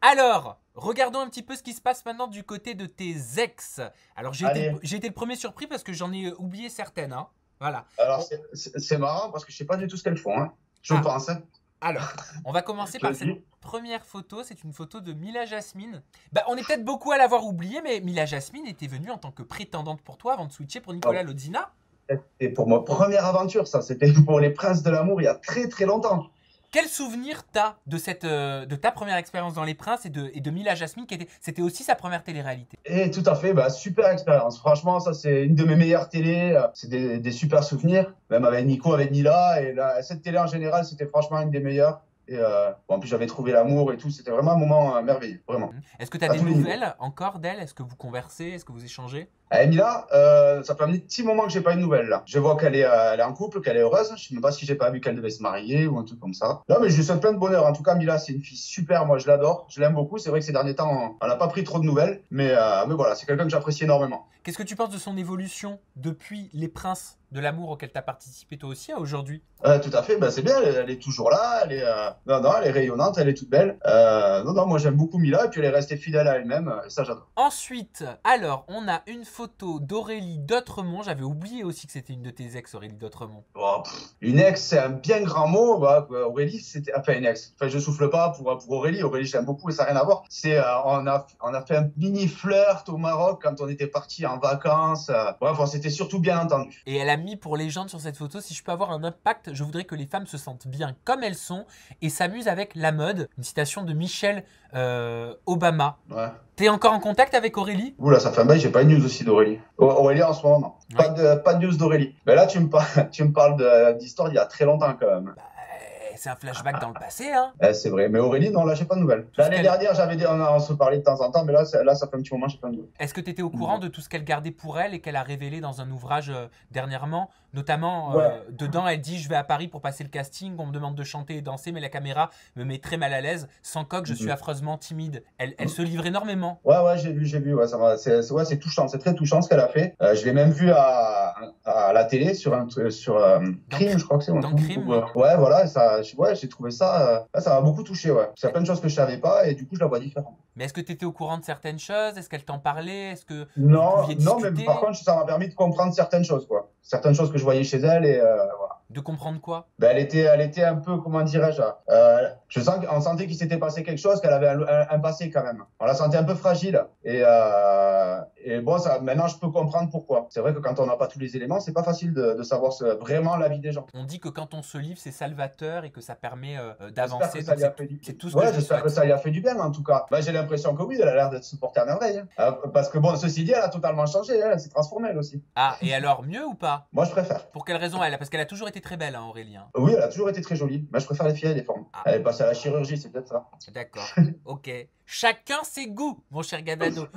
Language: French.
Alors, regardons un petit peu ce qui se passe maintenant du côté de tes ex. Alors, Allez, j'ai été le premier surpris parce que j'en ai oublié certaines. Hein. Voilà. alors On- c'est marrant parce que je sais pas du tout ce qu'elles font, hein. Je Ah, pense, hein. alors, on va commencer par cette Vas-y. première photo. C'est une photo de Mila Jasmine. Bah, on est peut-être beaucoup à l'avoir oublié, mais Mila Jasmine était venue en tant que prétendante pour toi avant de switcher pour Ah, Nicolas Lodzina. c'était pour ma première aventure, ça. C'était pour les Princes de l'amour il y a très très longtemps. Quel souvenir t'as de ta première expérience dans Les Princes et de Mila Jasmine c'était aussi sa première télé-réalité. Et tout à fait, bah, super expérience. Franchement, ça c'est une de mes meilleures télés. C'est des super souvenirs, même avec Nico, avec Nila. Et là, cette télé en général, c'était franchement une des meilleures. Et bon, en plus, j'avais trouvé l'amour et tout. C'était vraiment un moment merveilleux, vraiment, Est-ce que tu as à des tous les niveaux. nouvelles encore d'elle? Est-ce que vous conversez? Est-ce que vous échangez? Mila, ça fait un petit moment que j'ai pas eu de nouvelles là. Je vois elle est en couple, qu'elle est heureuse. Je sais même pas si j'ai pas vu qu'elle devait se marier ou un truc comme ça. Non, mais je lui souhaite plein de bonheur. En tout cas, Mila, c'est une fille super. Moi, je l'adore. Je l'aime beaucoup. C'est vrai que ces derniers temps, on n'a pas pris trop de nouvelles, mais voilà, c'est quelqu'un que j'apprécie énormément. Qu'est-ce que tu penses de son évolution depuis Les Princes de l'amour auquel tu as participé toi aussi à aujourd'hui? Tout à fait. Ben, c'est bien. Elle est toujours là. Non, non, elle est rayonnante. Elle est toute belle. Non, non, moi j'aime beaucoup Mila et puis elle est restée fidèle à elle-même. Et ça, j'adore. Ensuite, alors, on a une photo d'Aurélie D'autremont. J'avais oublié aussi que c'était une de tes ex, Aurélie D'autremont. Oh, une ex, c'est un bien grand mot. Bah, Aurélie, c'était, enfin, une ex. Enfin, je souffle pas pour Aurélie. Aurélie, j'aime beaucoup et ça n'a rien à voir. On a fait un mini flirt au Maroc quand on était parti en vacances. Bref, on s'était surtout bien entendu. Et elle a mis pour légende sur cette photo: si je peux avoir un impact, je voudrais que les femmes se sentent bien comme elles sont et s'amusent avec la mode. Une citation de Michelle Obama. Ouais. T'es encore en contact avec Aurélie? Oula, ça fait un bail, j'ai pas une news aussi d'Aurélie. Aurélie, en ce moment, non. Ouais. Pas de news d'Aurélie. Mais là, tu me parles d'histoire d'il y a très longtemps quand même. C'est un flashback dans le passé, hein. C'est vrai. Mais Aurélie, non, là, j'ai pas de nouvelles. Tout ce L'année qu'elle... dernière, on se parlait de temps en temps, mais là, ça fait un petit moment, j'ai pas de nouvelles. Est-ce que tu étais au courant de tout ce qu'elle gardait pour elle et qu'elle a révélé dans un ouvrage dernièrement? Notamment, Ouais. dedans, elle dit: je vais à Paris pour passer le casting, on me demande de chanter et danser, mais la caméra me met très mal à l'aise. Sans coque, je suis Mhm. affreusement timide. Elle se livre énormément. Ouais, ouais, j'ai vu. Ouais, ouais, c'est touchant, c'est très touchant ce qu'elle a fait. Je l'ai même vu à la télé sur Dans, Crime, je crois que c'est un dans truc. Crime, oui. Ouais, voilà, ouais, j'ai trouvé ça, ça m'a beaucoup touché. Ouais, c'est plein de choses que je savais pas et du coup, je la vois différemment. Mais est-ce que tu étais au courant de certaines choses? Est-ce qu'elle t'en parlait? Est-ce que vous Non, pouviez non, mais par discuter? contre, ça m'a permis de comprendre certaines choses, quoi. Certaines choses que je voyais chez elle et voilà. De comprendre quoi? Ben, elle était un peu, comment dirais-je, on sentait qu'il s'était passé quelque chose, qu'elle avait un passé quand même. On la sentait un peu fragile. Et bon, ça, maintenant, je peux comprendre pourquoi. C'est vrai que quand on n'a pas tous les éléments, c'est pas facile de savoir vraiment la vie des gens. On dit que quand on se livre, c'est salvateur et que ça permet J'espère que d'avancer. ça Donc lui a fait du c'est tout ce que Ouais, je j'espère que souhaite. ça lui a fait du bien, en tout cas. Ben, j'ai l'impression que oui, elle a l'air d'être se porter à merveille, hein. Parce que bon, ceci dit, elle a totalement changé, hein. Elle s'est transformée, elle aussi. Ah, et alors, mieux ou pas? Moi, je préfère. Pour quelle raison elle? Parce qu'elle a toujours été très belle, hein, Aurélie. Hein. Oui, elle a toujours été très jolie. Mais je préfère les filles et les formes. Ah, Elle est passée à la chirurgie, c'est peut-être ça. d'accord. Ok. Chacun ses goûts, mon cher Gavado.